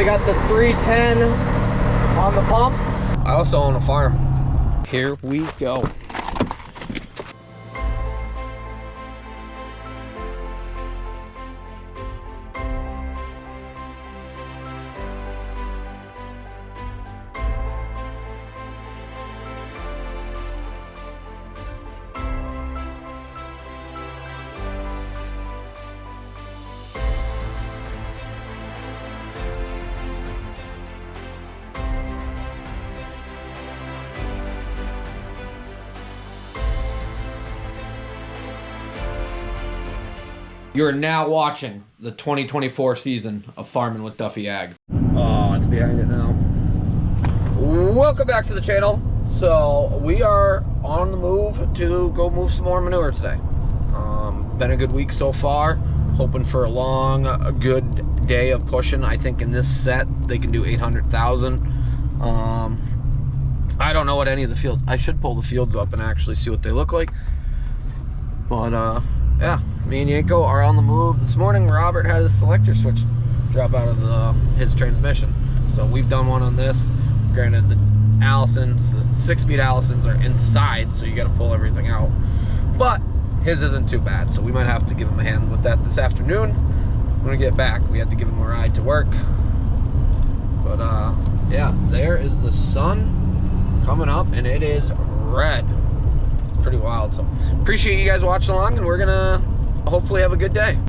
they got the 310 on the pump. I also own a farm. Here we go. You're now watching the 2024 season of Farming with Duffy Ag. Oh, it's behind it now. Welcome back to the channel. So we are on the move to go move some more manure today. Been a good week so far. Hoping for a good day of pushing. I think in this set they can do 800,000. I don't know what any of the fields. I should pull the fields up and actually see what they look like. But yeah, me and Yanko are on the move this morning. Robert had his selector switch drop out of his transmission, so we've done one on this. Granted, the Allisons, the 6-speed Allisons are inside, so you got to pull everything out, but his isn't too bad, so we might have to give him a hand with that this afternoon when we get back. We had to give him a ride to work. But yeah, there is the sun coming up, and it is red. Pretty wild. So appreciate you guys watching along, and we're gonna hopefully have a good day.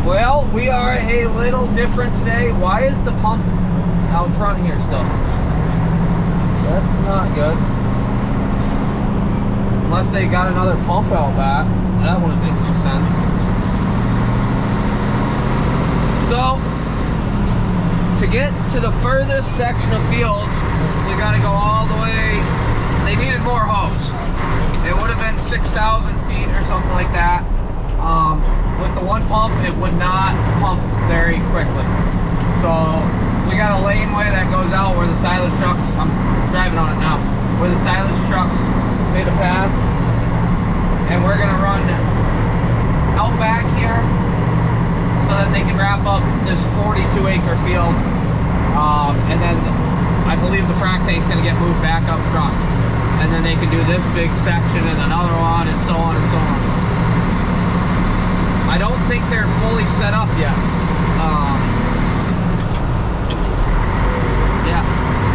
Well, we are a little different today. Why is the pump out front here still? That's not good. Unless they got another pump out back. That wouldn't make no sense. So to get to the furthest section of fields, we got to go all the way. They needed more hose. It would have been 6,000 feet or something like that. With the one pump, it would not pump very quickly. So we got a laneway that goes out where the silage trucks, I'm driving on it now, where the silage trucks made a path. And we're gonna run out back here so that they can wrap up this 42-acre field. And then I believe the frac tank's gonna get moved back up front. And then they can do this big section and another one, and so on and so on. I don't think they're fully set up yet. Yeah,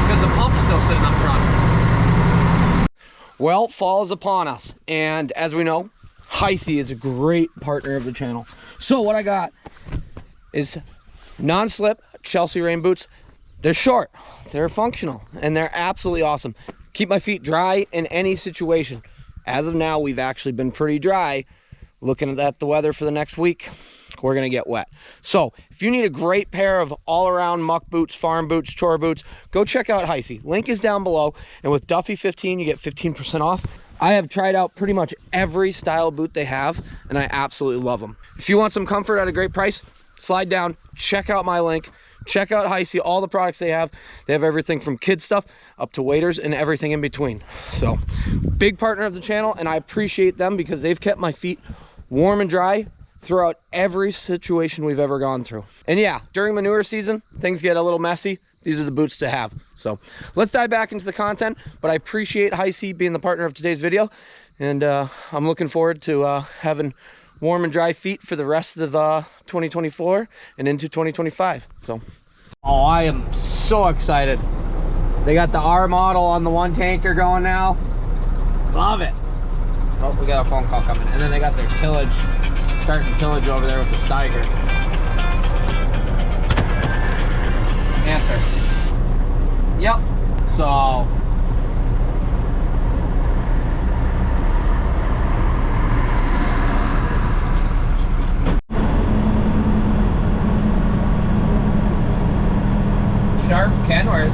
because the pump's still sitting up front. Well, fall is upon us, and as we know, Heisey is a great partner of the channel. So what I got is non-slip Chelsea rain boots. They're short, they're functional, and they're absolutely awesome. Keep my feet dry in any situation. As of now, we've actually been pretty dry. Looking at the weather for the next week, we're gonna get wet. So if you need a great pair of all-around muck boots, farm boots, chore boots, go check out Heisey. Link is down below, and with Duffy 15, you get 15% off. I have tried out pretty much every style boot they have, and I absolutely love them. If you want some comfort at a great price, slide down, check out my link. Check out Heisey, all the products they have. They have everything from kid stuff up to waders and everything in between. So, big partner of the channel, and I appreciate them because they've kept my feet warm and dry throughout every situation we've ever gone through. And yeah, during manure season, things get a little messy. These are the boots to have. So, let's dive back into the content, but I appreciate Heisey being the partner of today's video, and I'm looking forward to having warm and dry feet for the rest of 2024 and into 2025. So, oh, I am so excited. They got the R model on the one tanker going now. Love it. Oh, we got a phone call coming. And then they got their tillage, starting tillage over there with the Steiger. Answer. Yep. So Sharp Kenworth.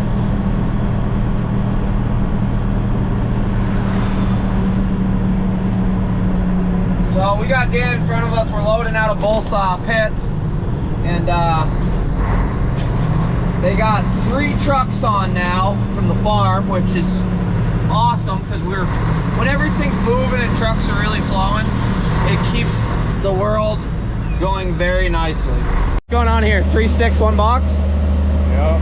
So we got Dan in front of us. We're loading out of both pits, and they got 3 trucks on now from the farm, which is awesome because when everything's moving and trucks are really flowing, it keeps the world going very nicely. What's going on here? 3 sticks, 1 box? Yeah.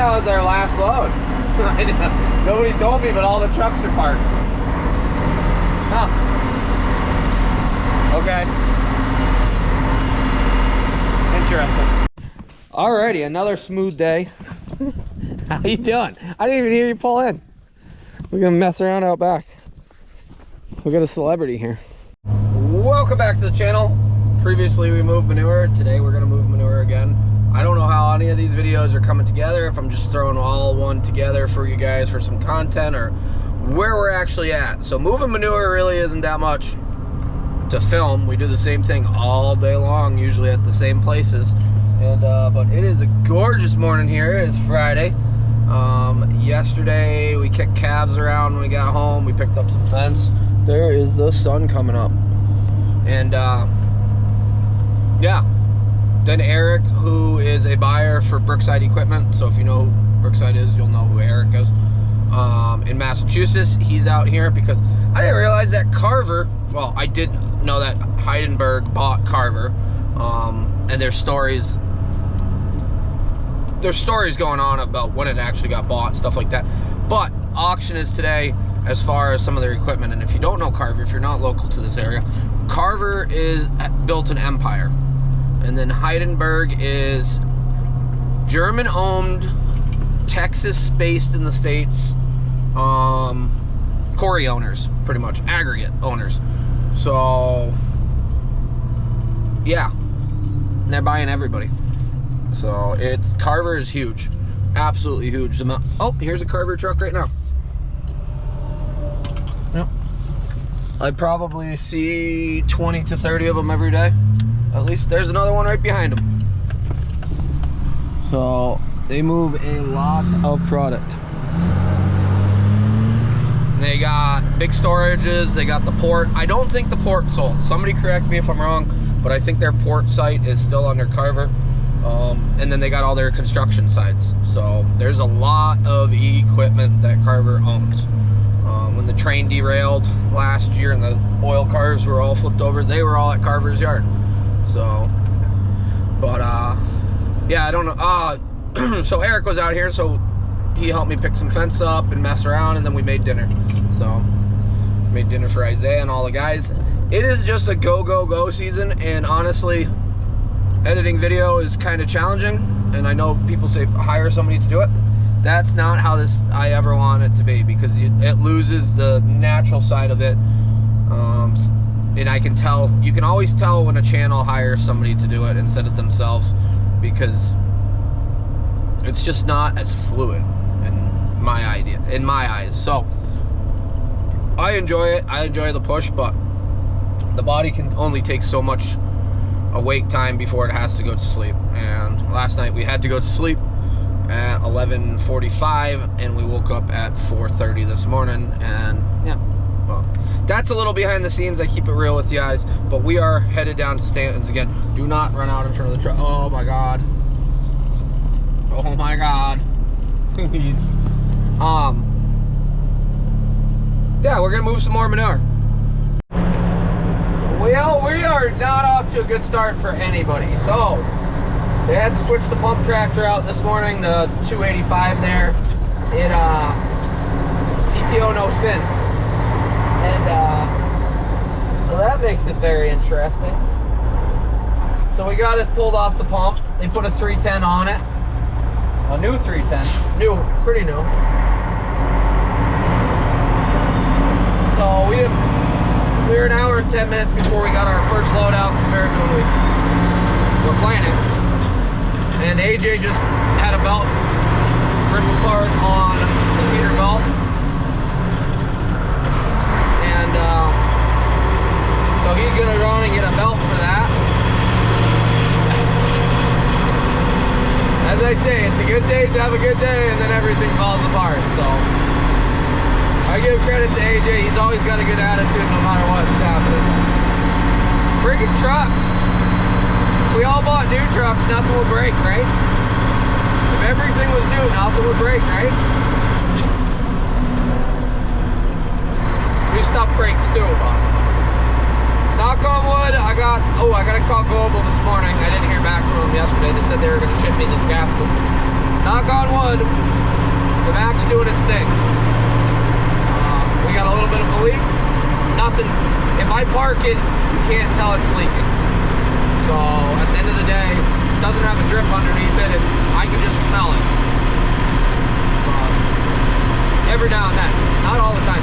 that was our last load. Nobody told me, but all the trucks are parked. Huh. Okay. Interesting. Alrighty, another smooth day. How you doing? I didn't even hear you pull in. We're gonna mess around out back. We got a celebrity here. Welcome back to the channel. Previously we moved manure. Today we're gonna move manure again. I don't know how any of these videos are coming together, if I'm just throwing all one together for you guys for some content, or where we're actually at. So moving manure really isn't that much to film. We do the same thing all day long, usually at the same places. And but it is a gorgeous morning here. It's Friday. Yesterday we kicked calves around when we got home. We picked up some fence. There is the sun coming up. And yeah. Then Eric, who is a buyer for Brookside Equipment, so if you know who Brookside is, you'll know who Eric is, in Massachusetts. He's out here because I didn't realize that Carver, well, I did know that Heidenberg bought Carver, and there's stories going on about when it actually got bought, stuff like that. But auction is today as far as some of their equipment. And if you don't know Carver, if you're not local to this area, Carver is built an empire. And then Heidenberg is German-owned, Texas-based in the States, quarry owners, pretty much, aggregate owners. So, yeah, and they're buying everybody. So, Carver is huge, absolutely huge. Oh, here's a Carver truck right now. Yep. I probably see 20 to 30 of them every day. At least there's another one right behind them. So they move a lot of product. They got big storages, they got the port. I don't think the port sold. Somebody correct me if I'm wrong, but I think their port site is still under Carver. And then they got all their construction sites. So there's a lot of equipment that Carver owns. When the train derailed last year and the oil cars were all flipped over, they were all at Carver's yard. So, but yeah, I don't know. So Eric was out here, so he helped me pick some fence up and mess around, and then we made dinner. So made dinner for Isaiah and all the guys. It is just a go season, and honestly, editing video is kind of challenging. And I know people say hire somebody to do it. That's not how I ever want it to be, because it loses the natural side of it. And I can tell, you can always tell when a channel hires somebody to do it instead of themselves, because it's just not as fluid in my eyes. So I enjoy it. I enjoy the push, but the body can only take so much awake time before it has to go to sleep. And last night we had to go to sleep at 11:45, and we woke up at 4:30 this morning. And yeah, well, that's a little behind the scenes. I keep it real with you guys, but we are headed down to Stanton's again. Do not run out in front of the truck. Oh my god. Oh my god. Please. Yeah, we're gonna move some more manure. Well, we are not off to a good start for anybody. So they had to switch the pump tractor out this morning, the 285 there. It PTO no spin. And so that makes it very interesting. So we got it pulled off the pump. They put a 310 on it. A new 310. New, pretty new. So we were an hour and 10 minutes before we got our first load out compared to when we were planning. And AJ just had a belt just ripped apart on the feeder belt. And so he's gonna run and get a belt for that. As I say, it's a good day to have a good day, and then everything falls apart. So I give credit to AJ. He's always got a good attitude no matter what's happening. Freaking trucks. If we all bought new trucks, nothing would break, right? If everything was new, nothing would break, right? New stuff breaks too, but knock on wood, I got to call Global this morning. I didn't hear back from them yesterday. They said they were going to ship me the gasket. knock on wood, the Mac's doing its thing. We got a little bit of a leak. Nothing. If I park it, you can't tell it's leaking. So at the end of the day, it doesn't have a drip underneath it, and I can just smell it. Every now and then, not all the time.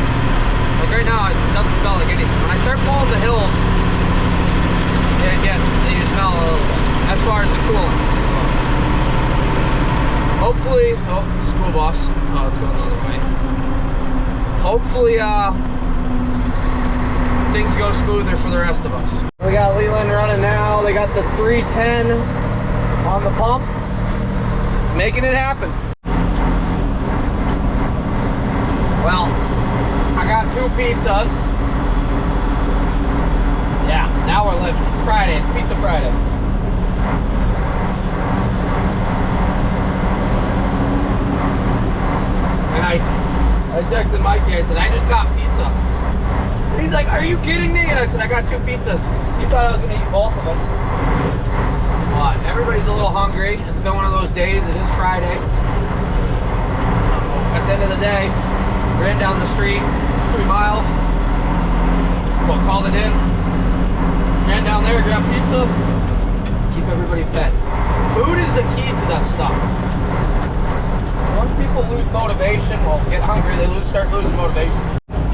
Like right now, it doesn't smell like anything. When I start pulling the hills, you smell a little bit. As far as the coolant. Hopefully, oh, school bus. Oh, it's going the other way. Hopefully, things go smoother for the rest of us. We got Leland running now. They got the 310 on the pump, making it happen. Well, I got 2 pizzas. Yeah, now we're living. It's Friday. It's Pizza Friday. Nice. I texted Mikey. I said, I just got pizza. And he's like, are you kidding me? And I said, I got 2 pizzas. He thought I was going to eat both of them. But everybody's a little hungry. It's been one of those days. It is Friday. So at the end of the day, ran down the street 3 miles. Well, called it in. Ran down there, grabbed pizza. Keep everybody fed. Food is the key to that stuff. Once people lose motivation, well, get hungry, they start losing motivation.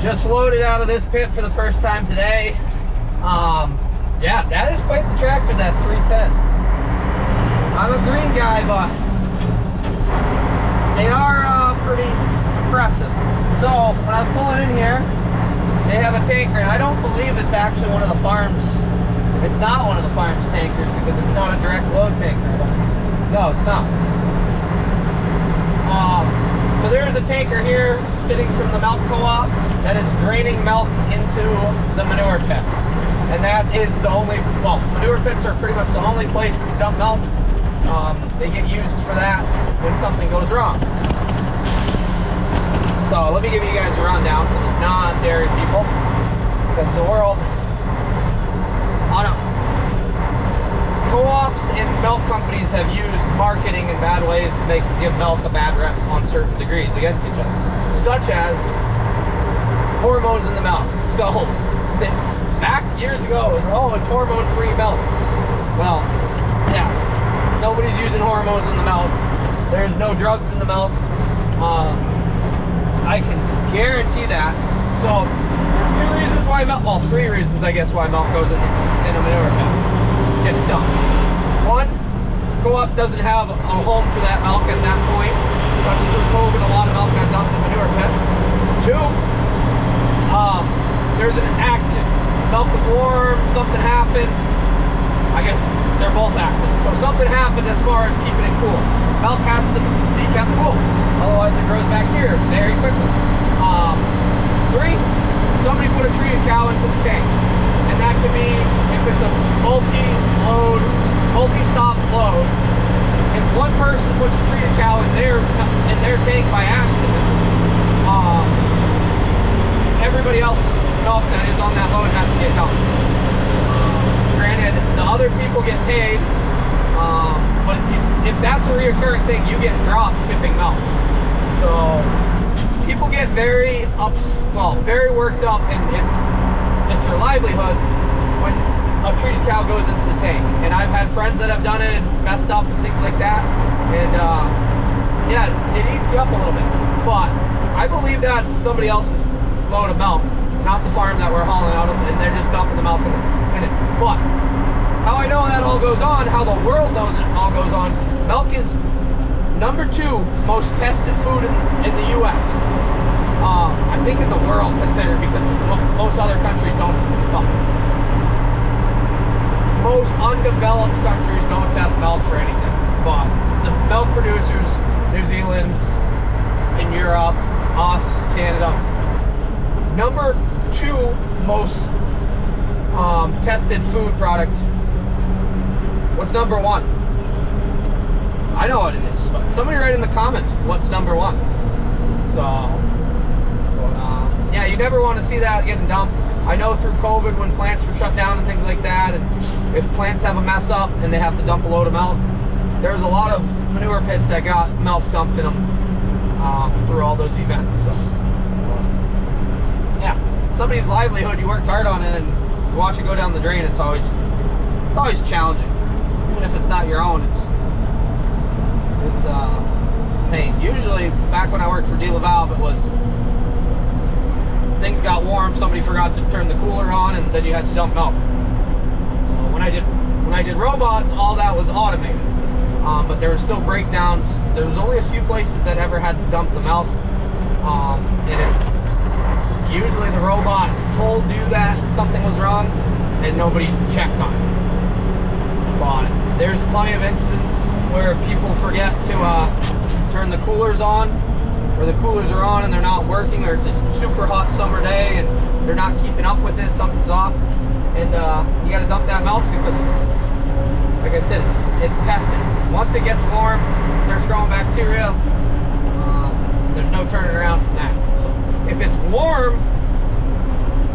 Just loaded out of this pit for the first time today. Yeah, that is quite the tractor, that 310. I'm a green guy, but they are pretty impressive. So when I was pulling in here, they have a tanker, and I don't believe it's actually one of the farms. It's not one of the farm's tankers because it's not a direct load tanker. No, it's not. So there's a tanker here sitting from the milk co-op that is draining milk into the manure pit. And that is the only, well, manure pits are pretty much the only place to dump milk. They get used for that when something goes wrong. So let me give you guys a rundown for the non-dairy people, because the world, I don't know. Co-ops and milk companies have used marketing in bad ways to give milk a bad rep on certain degrees against each other, such as hormones in the milk. So back years ago, it was, oh, it's hormone-free milk. Well, yeah, nobody's using hormones in the milk. There's no drugs in the milk. I can guarantee that. So there's 2 reasons why milk, well, 3 reasons I guess why milk goes in a manure pit. Gets dumped. 1, co-op doesn't have a home for that milk at that point. Such as COVID, a lot of milk got dumped in manure pits. 2, there's an accident. Milk was warm, something happened. I guess they're both accidents. So something happened as far as keeping it cool. Milk has to be kept cool, otherwise it grows bacteria very quickly. 3, somebody put a treated cow into the tank. And that could be, if it's a multi-load, multi-stop load, if one person puts a treated cow in their tank by accident, everybody else's milk that is on that load has to get dumped. Granted, the other people get paid, but if that's a reoccurring thing, you get dropped shipping milk. So people get very very worked up, and it's your livelihood when a treated cow goes into the tank. And I've had friends that have done it and messed up and things like that, and yeah, it eats you up a little bit. But I believe that's somebody else's load of milk, not the farm that we're hauling out of, and they're just dumping the milk in it. But how I know that all goes on, how the world knows it all goes on, milk is #2 most tested food in the U.S. I think in the world, considered, because most other countries don't. Well, most undeveloped countries don't test milk for anything. But the milk producers, New Zealand, in Europe, us, Canada, #2 most tested food product. What's #1? I know what it is, but somebody write in the comments what's #1. So, yeah, you never want to see that getting dumped. I know through COVID, when plants were shut down and things like that, and if plants have a mess up and they have to dump a load of milk, there was a lot of manure pits that got milk dumped in them through all those events. So yeah, somebody's livelihood, you worked hard on it, and to watch it go down the drain, it's always challenging. Even if it's not your own, it's pain. Usually, back when I worked for De La Valve, it was things got warm, somebody forgot to turn the cooler on, and then you had to dump milk. So when I did robots, all that was automated. But there were still breakdowns. There was only a few places that ever had to dump the milk. And it's usually the robots told you that something was wrong and nobody checked on it. But there's plenty of instances where people forget to turn the coolers on, or the coolers are on and they're not working, or it's a super hot summer day and they're not keeping up with it, something's off, and you got to dump that milk because, like I said, it's tested. Once it gets warm, starts growing bacteria, there's no turning around from that. So if it's warm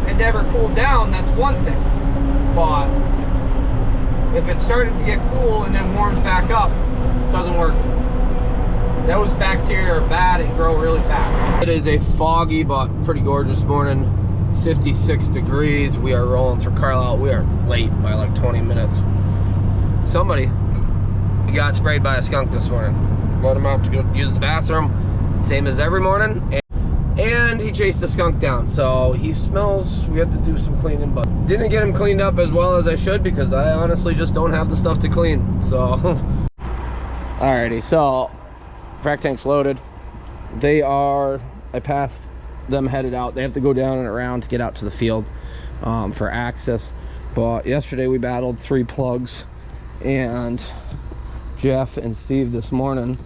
and never cooled down, that's one thing. But if it's starting to get cool and then warms back up, it doesn't work. Those bacteria are bad and grow really fast. It is a foggy but pretty gorgeous morning. 56 degrees. We are rolling through Carlisle. We are late by like 20 minutes. Somebody got sprayed by a skunk this morning. Let him out to go use the bathroom, same as every morning, and he chased the skunk down. So he smells. We have to do some cleaning, but didn't get him cleaned up as well as I should because I honestly just don't have the stuff to clean. So alrighty, so frac tank's loaded. They are, I passed them headed out. They have to go down and around to get out to the field for access. But yesterday we battled 3 plugs, and Jeff and Steve this morning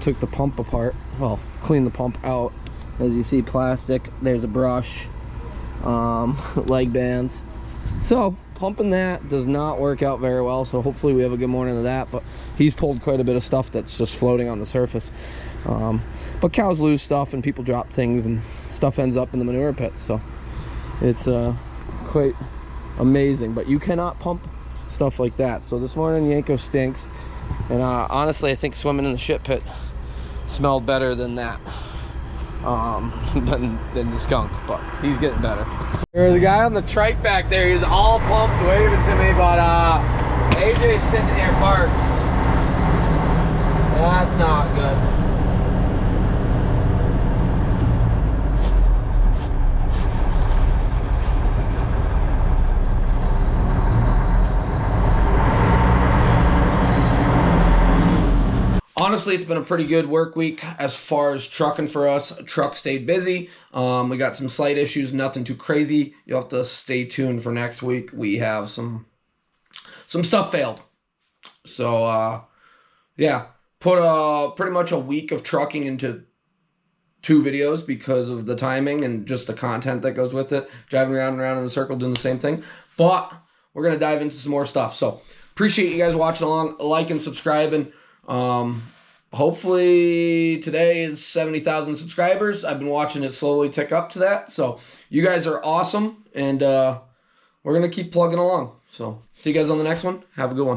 took the pump apart. Well, cleaned the pump out. As you see, plastic, there's a brush, leg bands. So pumping that does not work out very well, so hopefully we have a good morning of that. But he's pulled quite a bit of stuff that's just floating on the surface. But cows lose stuff and people drop things and stuff ends up in the manure pits, so it's quite amazing. But you cannot pump stuff like that. So this morning Yanko stinks, and honestly I think swimming in the shit pit smelled better than that, than the skunk, but he's getting better. There's a guy on the trike back there. He's all pumped waving to me, but AJ's sitting here parked. That's not good. Honestly, it's been a pretty good work week as far as trucking for us. Truck stayed busy. We got some slight issues, nothing too crazy. You'll have to stay tuned for next week. We have some stuff failed. So, yeah, put pretty much a week of trucking into 2 videos because of the timing and just the content that goes with it. Driving around and around in a circle doing the same thing. But we're going to dive into some more stuff. So, appreciate you guys watching along, liking, subscribing. Hopefully today is 70,000 subscribers. I've been watching it slowly tick up to that. So you guys are awesome, and we're going to keep plugging along. So see you guys on the next one. Have a good one.